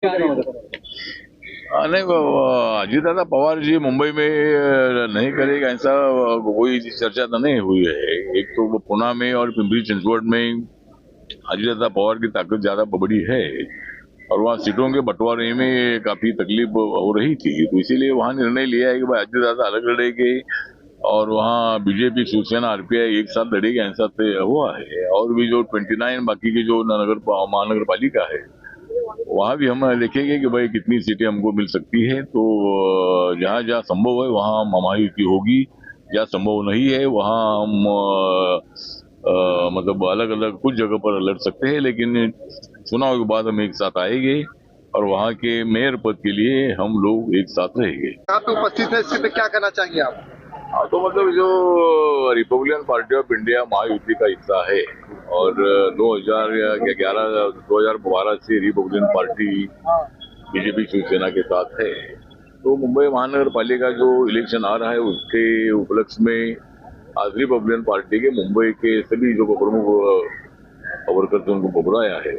नहीं अजितदादा पवार जी मुंबई में नहीं करेगा ऐसा कोई चर्चा तो नहीं हुई है। एक तो वो पुणे में और पिंपरी चिंचवड में अजितदादा पवार की ताकत ज्यादा बड़ी है और वहाँ सीटों के बंटवारे में काफी तकलीफ हो रही थी, तो इसीलिए वहाँ निर्णय लिया है कि भाई अजितदादा अलग लड़ेंगे और वहाँ बीजेपी शिवसेना आरपीआई एक साथ लड़ेगी, ऐसा तय हुआ है। और भी जो 29 बाकी की जो महानगर पालिका है वहां भी हम देखेंगे कि भाई कितनी सीटें हमको मिल सकती है। तो जहाँ जहाँ संभव है वहाँ महायुति होगी, जहाँ संभव नहीं है वहाँ हम मतलब अलग अलग कुछ जगह पर लड़ सकते हैं, लेकिन चुनाव के बाद हम एक साथ आएंगे और वहाँ के मेयर पद के लिए हम लोग एक साथ रहेंगे। यहाँ पे उपस्थित है, इसके पे क्या कहना चाहेंगे आप? हाँ, तो मतलब जो Republican party of India Mahayuti का हिस्सा है और 2012 से रिपब्लिकन पार्टी बीजेपी शिवसेना के साथ है। तो मुंबई महानगर पालिका जो इलेक्शन आ रहा है उसके उपलक्ष्य में आज रिपब्लिकन पार्टी के मुंबई के सभी जो प्रमुख वर्कर्स उनको बुलाया है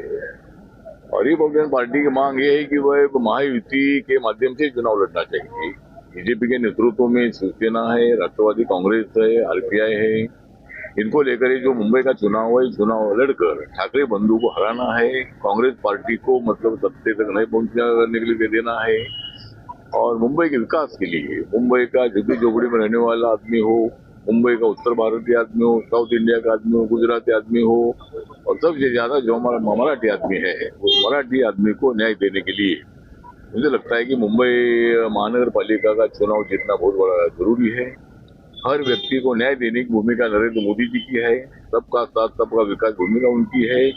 और रिपब्लिकन पार्टी की मांग ये है कि वह महायुति के माध्यम से चुनाव लड़ना चाहिए। बीजेपी के नेतृत्व में शिवसेना है, राष्ट्रवादी कांग्रेस है, आरपीआई है, इनको लेकर जो मुंबई का चुनाव है, चुनाव लड़कर ठाकरे बंधु को हराना है, कांग्रेस पार्टी को मतलब सत्ते तक नहीं पहुंचने के लिए देना है और मुंबई के विकास के लिए मुंबई का झुग्गी झोपड़ी में रहने वाला आदमी हो, मुंबई का उत्तर भारतीय आदमी हो, साउथ इंडिया का आदमी हो, गुजराती आदमी हो और सबसे ज्यादा जो हमारा मराठी आदमी है उस मराठी आदमी को न्याय देने के लिए मुझे लगता है कि मुंबई महानगर पालिका का चुनाव जीतना बहुत बड़ा जरूरी है। हर व्यक्ति को न्याय देने की भूमिका नरेंद्र मोदी जी की है, सबका साथ सबका विकास भूमिका उनकी है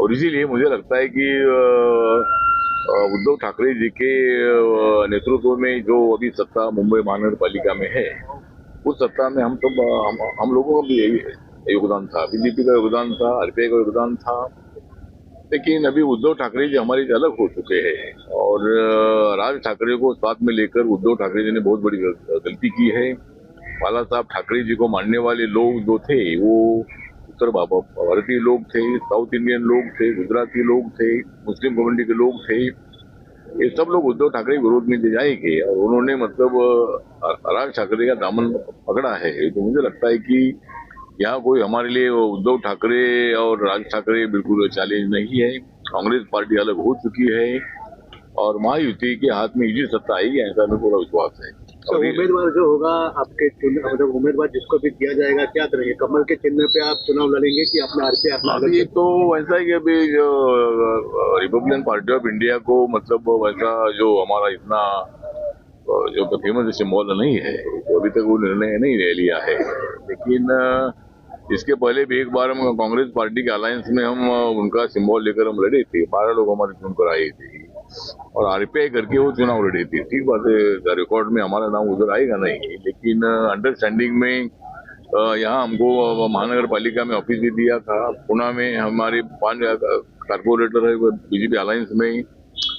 और इसीलिए मुझे लगता है कि उद्धव ठाकरे जी के नेतृत्व में जो अभी सत्ता मुंबई महानगर पालिका में है उस सत्ता में हम लोगों का भी यही योगदान था, बीजेपी का योगदान था, आरपीआई का योगदान था। लेकिन अभी उद्धव ठाकरे जी हमारे से अलग हो चुके हैं और राज ठाकरे को साथ में लेकर उद्धव ठाकरे जी ने बहुत बड़ी गलती की है। बाला साहब ठाकरे जी को मानने वाले लोग जो थे वो उत्तर भारतीय लोग थे, साउथ इंडियन लोग थे, गुजराती लोग थे, मुस्लिम कम्युनिटी के लोग थे, ये सब लोग उद्धव ठाकरे विरोध में जाएंगे और उन्होंने मतलब राज ठाकरे का दामन पकड़ा है। तो मुझे लगता है कि यहाँ कोई हमारे लिए उद्धव ठाकरे और राज ठाकरे बिल्कुल चैलेंज नहीं है। कांग्रेस पार्टी अलग हो चुकी है और महायुति के हाथ में इसी सत्ता आएगी, ऐसा मेरे पूरा विश्वास है। तो उम्मीदवार जो होगा आपके मतलब उम्मीदवार जिसको भी दिया जाएगा क्या करेंगे? कमल के चिन्ह पे आप चुनाव लड़ेंगे कि अपने आरपीआई? अभी तो ऐसा है कि अभी जो रिपब्लिकन पार्टी ऑफ इंडिया को मतलब वैसा जो हमारा इतना जो फेमस सिंबल नहीं है तो अभी तक वो निर्णय नहीं ले लिया है। लेकिन इसके पहले भी एक बार हम कांग्रेस पार्टी के अलायंस में हम उनका सिंबल लेकर हम लड़े थे, 12 लोग हमारे चुनकर आए थे और आरपीआई करके वो चुनाव लड़े थे। ठीक बात है, रिकॉर्ड में हमारा नाम उधर आएगा नहीं, लेकिन अंडरस्टैंडिंग में यहाँ हमको महानगर पालिका में ऑफिस भी दिया था। पुणे में हमारे 5 कारपोरेटर है बीजेपी अलायंस में,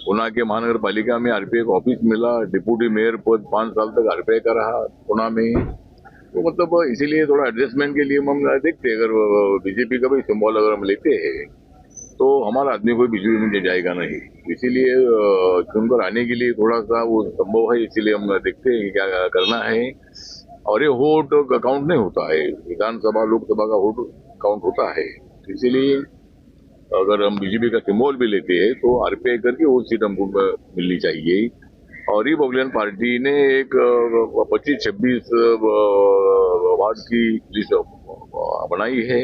पुणे के महानगर पालिका में आरपीआई का ऑफिस मिला, डिप्यूटी मेयर पद 5 साल तक आरपीआई का रहा पुणे में। तो मतलब इसीलिए थोड़ा एडजस्टमेंट के लिए हम देखते हैं, अगर बीजेपी का भी सिंबल अगर हम लेते हैं तो हमारा आदमी कोई बीजेपी में जाएगा नहीं, इसीलिए चुनकर आने के लिए थोड़ा सा वो संभव है, इसीलिए हम देखते हैं क्या करना है। और ये वोट काउंट नहीं होता है, विधानसभा लोकसभा का वोट काउंट होता है, इसीलिए अगर हम बीजेपी का सिंबल भी लेते हैं तो आरपीआई करके वो सीट हमको मिलनी चाहिए। और रिपब्लिकन पार्टी ने एक 25-26 वार्ड की लिस्ट बनाई है।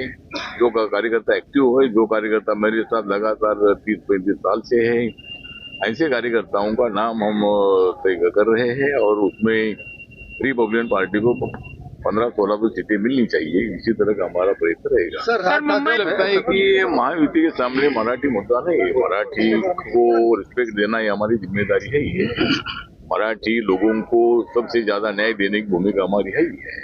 जो कार्यकर्ता एक्टिव है, जो कार्यकर्ता मेरे साथ लगातार 30-35 साल से है, ऐसे कार्यकर्ताओं का नाम हम तय कर रहे हैं और उसमें रिपब्लिकन पार्टी को 15-16 सीटें मिलनी चाहिए। इसी तरह का हमारा प्रयत्न रहेगा। सर मुझे लगता है कि महायुति के सामने मराठी मुद्दा नहीं है, मराठी को रिस्पेक्ट देना ये हमारी जिम्मेदारी है ही है। मराठी लोगों को सबसे ज्यादा न्याय देने की भूमिका हमारी है ही है।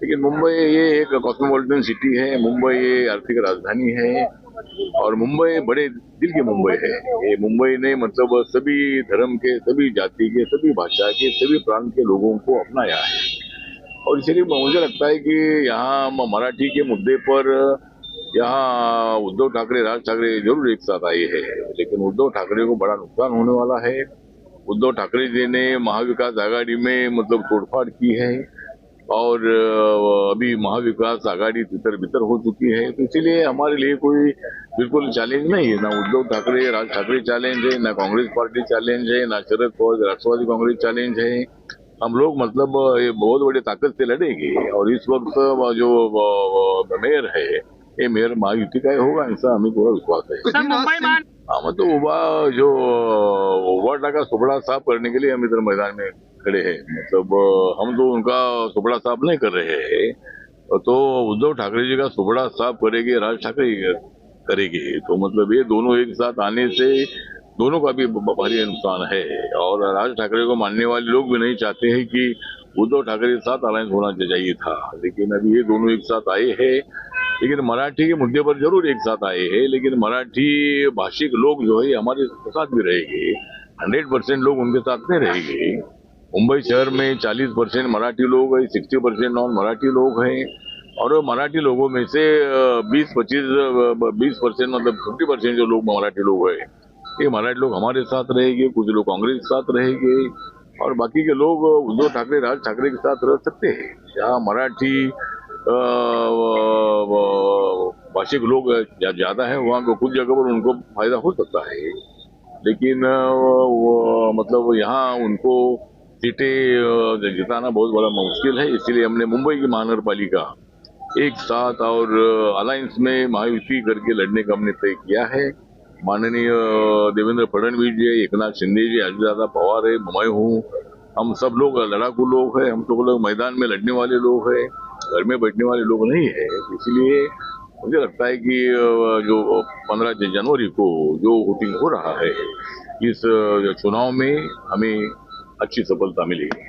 लेकिन मुंबई ये एक कॉस्मोपॉलिटन सिटी है, मुंबई ये आर्थिक राजधानी है और मुंबई बड़े दिल की मुंबई है। ये मुंबई ने मतलब सभी धर्म के, सभी जाति के, सभी भाषा के, सभी प्रांत के लोगों को अपनाया है और इसलिए मुझे लगता है कि यहाँ मराठी के मुद्दे पर यहाँ उद्धव ठाकरे राज ठाकरे जरूर एक साथ आए हैं, लेकिन उद्धव ठाकरे को बड़ा नुकसान होने वाला है। उद्धव ठाकरे जी ने महाविकास आघाड़ी में मतलब तोड़फाड़ की है और अभी महाविकास आघाड़ी तितर बितर हो चुकी है, तो इसीलिए हमारे लिए कोई बिल्कुल चैलेंज नहीं है। ना उद्धव ठाकरे राज ठाकरे चैलेंज है, ना कांग्रेस पार्टी चैलेंज है, ना शरद पवार राष्ट्रवादी कांग्रेस चैलेंज है। हम लोग मतलब ये बहुत बड़ी ताकत से लड़ेंगे और इस वक्त जो मेयर है ये मेयर महायुति का ही होगा, ऐसा हमें पूरा विश्वास है। सर मुंबई मान हम तो उबा टाका सुपड़ा साफ करने के लिए हम इधर मैदान में खड़े हैं। मतलब हम तो उनका सुपड़ा साफ नहीं कर रहे हैं, तो उद्धव ठाकरे जी का सुपड़ा साफ करेंगे राज ठाकरे करेंगे, तो मतलब ये दोनों एक साथ आने से दोनों का भी भारी नुकसान है। और राज ठाकरे को मानने वाले लोग भी नहीं चाहते हैं कि उद्धव ठाकरे के साथ अलायंस होना चाहिए था, लेकिन अभी ये दोनों एक साथ आए हैं। लेकिन मराठी के मुद्दे पर जरूर एक साथ आए हैं, लेकिन मराठी भाषिक लोग जो है हमारे साथ भी रहेंगे। 100% लोग उनके साथ नहीं रहेंगे। मुंबई शहर में 40% मराठी लोग हैं, 60% नॉन मराठी लोग हैं, और मराठी लोगों में से 20% मतलब 50% जो लोग मराठी लोग हैं, ये मराठी लोग हमारे साथ रहेंगे, कुछ लोग कांग्रेस के साथ रहेंगे और बाकी के लोग उद्धव ठाकरे राज ठाकरे के साथ रह सकते हैं। जहाँ मराठी भाषिक लोग ज्यादा है वहाँ को कुछ जगह पर उनको फायदा हो सकता है, लेकिन मतलब यहाँ उनको सीटें जिताना बहुत बड़ा मुश्किल है। इसीलिए हमने मुंबई की महानगर पालिका एक साथ और अलायंस में महायुति करके लड़ने का हमने तय किया है। माननीय देवेंद्र फडणवीस जी, एकनाथ शिंदे जी, अजितदादा पवार है, मैं हूँ, हम सब लोग लड़ाकू लोग हैं। हम सब लोग मैदान में लड़ने वाले लोग हैं, घर में बैठने वाले लोग नहीं है। इसलिए मुझे लगता है कि जो 15 जनवरी को जो वोटिंग हो रहा है इस चुनाव में हमें अच्छी सफलता मिलेगी।